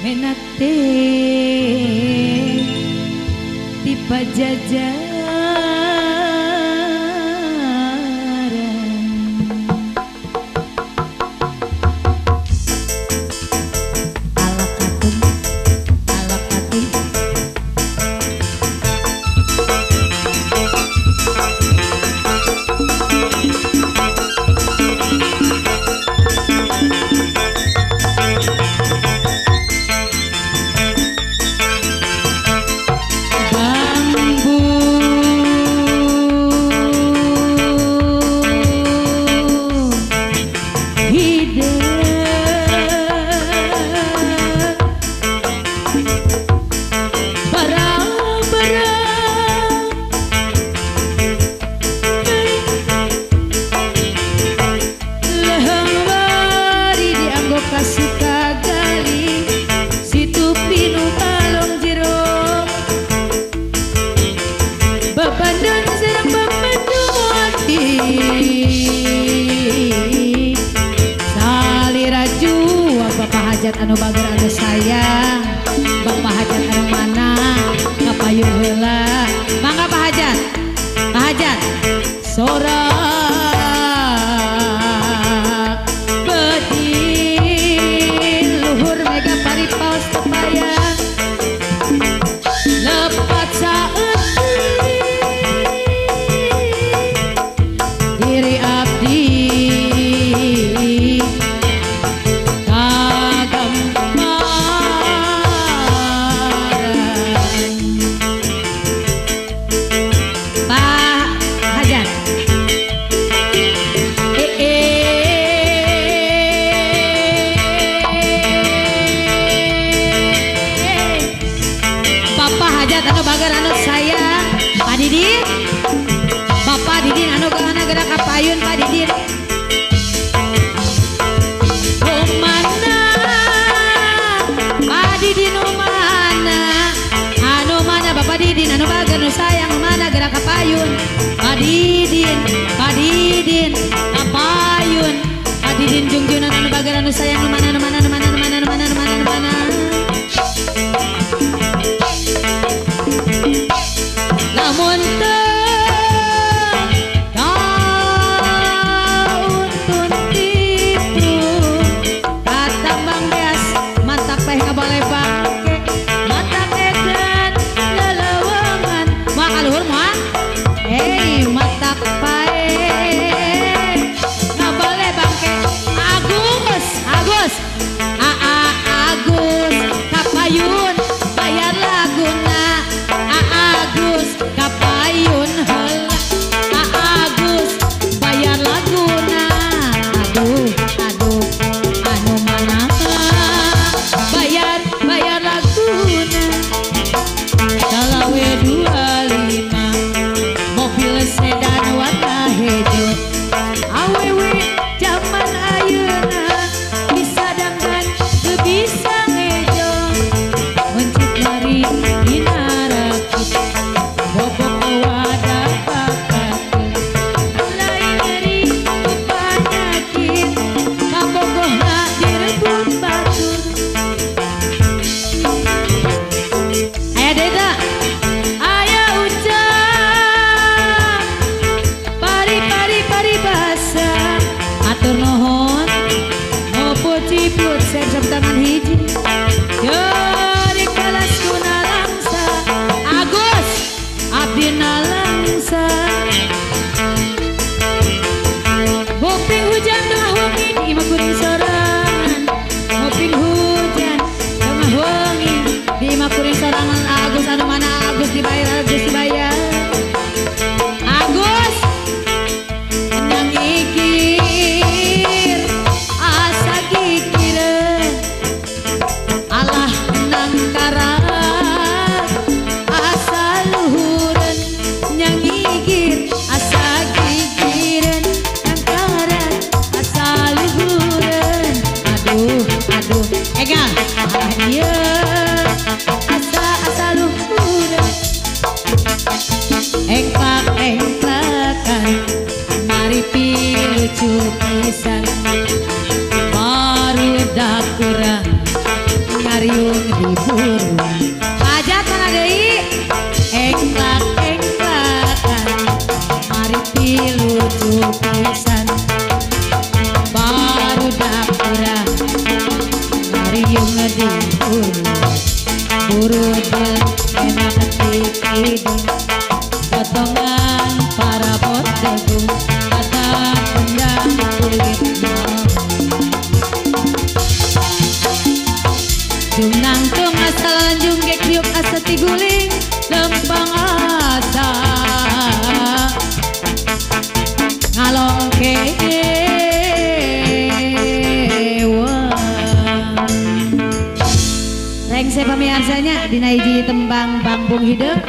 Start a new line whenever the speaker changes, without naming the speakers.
menate di pajajaran anu bager anu sayang Bapak Hajat anu mana ngapayun heula mangga Pak Hajat sora bedil luhur mega paripaos tepayang lepat saeutik diri abdi anu bager anu sayang Pak Didin Bapak Didin anu kana gerak kapayun Pak Didin mana Pak Didin anu mana Bapak Didin anu bager anu sayang mana gerak kapayun Pak Didin kapayun Pak Didin jungjunan anu bager anu sayang mana namun tahun tipu kata Bang Beas mantap teh nggak boleh pakai mata edan lelewangan mau kaluhur mau mata pae nggak boleh pakai Agus kapayun bayar laguna Agus kapayun heula Agus bayar laguna aduh anu mana bayar laguna Kalawe 25 mobil sedan warna hijau awewe zaman ayeuna bisa dengan bisa ngejo mencit mari dinarakit bobok wadah pakat lain dari penyakit kabogohna direbut batur aya deda aya ucap pari basa atur nuhun ciput serjam tangan hiji dari kelas kuna langsa Agus abdi nalangsa boping hujan tengah wangi di makuring sorangan boping hujan tengah wangi di makuring sorangan Agus anu mana Agus dibayar Agus nang ikir asa gigireun alah nangkaran asa luhureun nyang gigir asa gigireun nangkaran asa luhureun aduh egal ieu asa luhureun engklak-engklakan mari pilucu pisan baru dak kurang ngariung diburu hajat mana deui engklak-engklakan mari pilucu pisan baru dapurang ngariung diburu buru dan enak hidung potongan para bodegung kata kendang kulit Tunang tung asal lanjung gek hiup asa tiguling lempang asa ngalong kewan Reng saya pamiarsanya dina hiji tembang Bambung Hideung